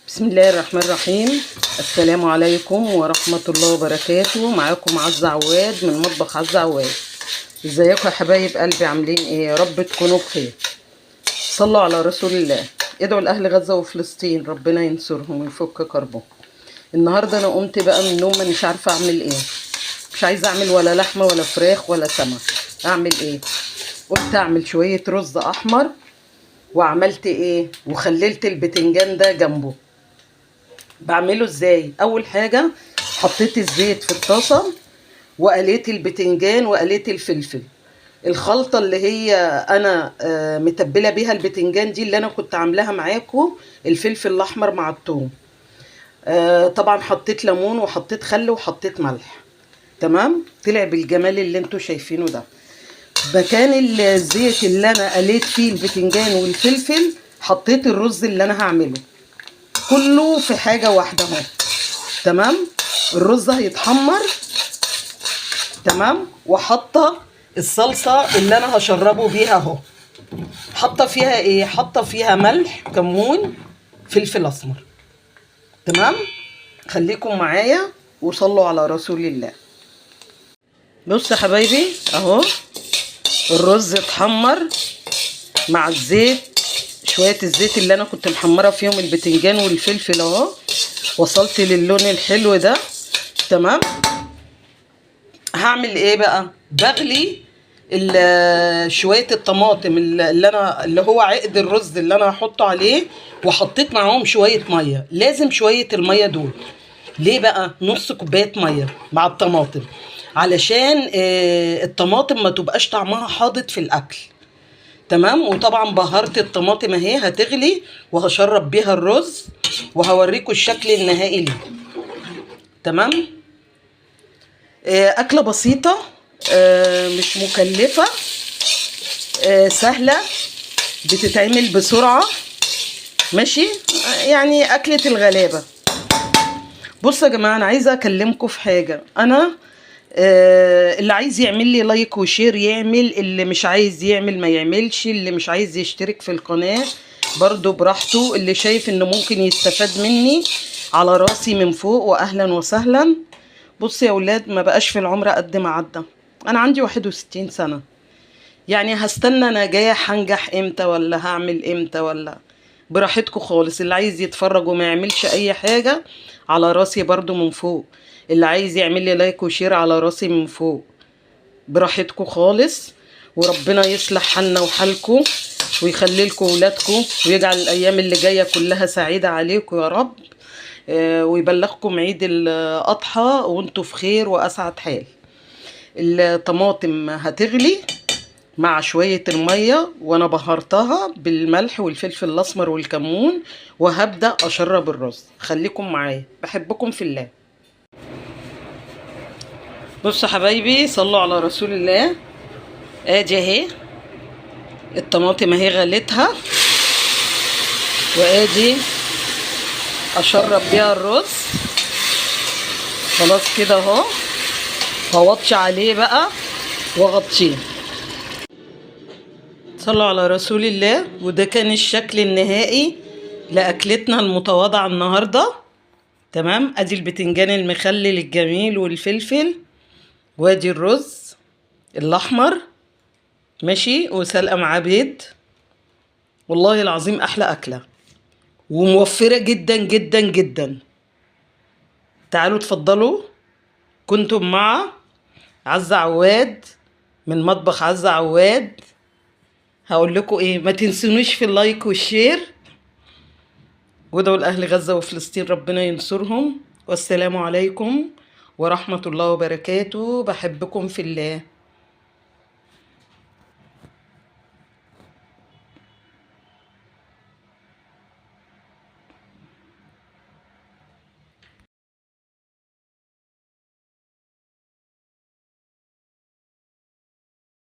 بسم الله الرحمن الرحيم. السلام عليكم ورحمة الله وبركاته. معاكم عزة عواد من مطبخ عزة عواد. ازيكم يا حبايب قلبي، عاملين ايه؟ يا رب تكونوا بخير. صلوا على رسول الله. ادعوا لأهل غزة وفلسطين ربنا ينصرهم ويفك كربهم. النهارده انا قمت بقى من النوم مش عارفه اعمل ايه، مش عايزه اعمل ولا لحمه ولا فراخ ولا سمك. اعمل ايه؟ قلت اعمل شويه رز احمر. وعملت ايه؟ وخللت البتنجان ده جنبه. بعمله ازاي؟ اول حاجه حطيت الزيت في الطاسه وقليت البتنجان وقليت الفلفل. الخلطه اللي هي انا متبله بيها البتنجان دي اللي انا كنت عاملاها معاكم، الفلفل الاحمر مع الثوم. طبعا حطيت ليمون وحطيت خل وحطيت ملح. تمام، طلع بالجمال اللي انتوا شايفينه ده. مكان الزيت اللي انا قليت فيه البتنجان والفلفل حطيت الرز اللي انا هعمله كله في حاجه واحده اهو. تمام، الرز هيتحمر. تمام، وحاطه الصلصه اللي انا هشربه بيها اهو. حاطه فيها ايه؟ حاطه فيها ملح، كمون، فلفل اسمر. تمام، خليكم معايا وصلوا على رسول الله. بصوا يا حبايبي اهو، الرز اتحمر مع الزيت، شويه الزيت اللي انا كنت محمره فيهم البتنجان والفلفل اهو. وصلت للون الحلو ده. تمام، هعمل ايه بقى؟ بغلي شويه الطماطم اللي هو عقد الرز اللي انا هحطه عليه، وحطيت معاهم شويه ميه. لازم شويه الميه دول. ليه بقى؟ نص كوبايه ميه مع الطماطم، علشان الطماطم ما تبقاش طعمها حاضط في الاكل. تمام، وطبعا بهرت الطماطم اهي هتغلي وهشرب بيها الرز وهوريكم الشكل النهائي ليه. تمام، اكله بسيطه، مش مكلفه، سهله، بتتعمل بسرعه. ماشي، يعني اكله الغلابه. بصوا يا جماعه، انا عايزه اكلمكم في حاجه. انا اللي عايز يعمل لي لايك وشير يعمل، اللي مش عايز يعمل ما يعملش، اللي مش عايز يشترك في القناه برضو براحته، اللي شايف انه ممكن يستفاد مني على راسي من فوق واهلا وسهلا. بص يا ولاد، ما بقاش في العمر قد ما عدى. انا عندي 61 سنة، يعني هستنى نجاح هنجح امتى ولا هعمل امتى؟ ولا براحتكم خالص. اللي عايز يتفرج وما يعملش اي حاجة على راسي برضو من فوق. اللي عايز يعمل لي لايك وشير على راسي من فوق، براحتكم خالص. وربنا يصلح حالنا وحالكم ويخلي لكم ولادكم ويجعل الايام اللي جايه كلها سعيده عليكم يا رب. ويبلغكم عيد الاضحى وانتوا في خير واسعد حال. الطماطم هتغلي مع شويه الميه، وانا بهرتها بالملح والفلفل الاسمر والكمون، وهبدا اشرب الرز. خليكم معايا، بحبكم في الله. بصوا حبايبي، صلوا على رسول الله. ادي اهي الطماطم اهي غليتها، وادي اشرب بيها الرز. خلاص كده اهو، هوطي عليه بقى واغطيه. صلوا على رسول الله. وده كان الشكل النهائي لاكلتنا المتواضعه النهارده. تمام، ادي البتنجان المخلل الجميل والفلفل، وادي الرز الاحمر ماشي وسلقه معاه بيض. والله العظيم احلى اكله وموفره جدا جدا جدا. تعالوا اتفضلوا. كنتم مع عزة عواد من مطبخ عزة عواد. هقول لكم ايه؟ ما تنسونيش في اللايك والشير، وادعوا لاهل غزة وفلسطين ربنا ينصرهم. والسلام عليكم ورحمة الله وبركاته. بحبكم في الله.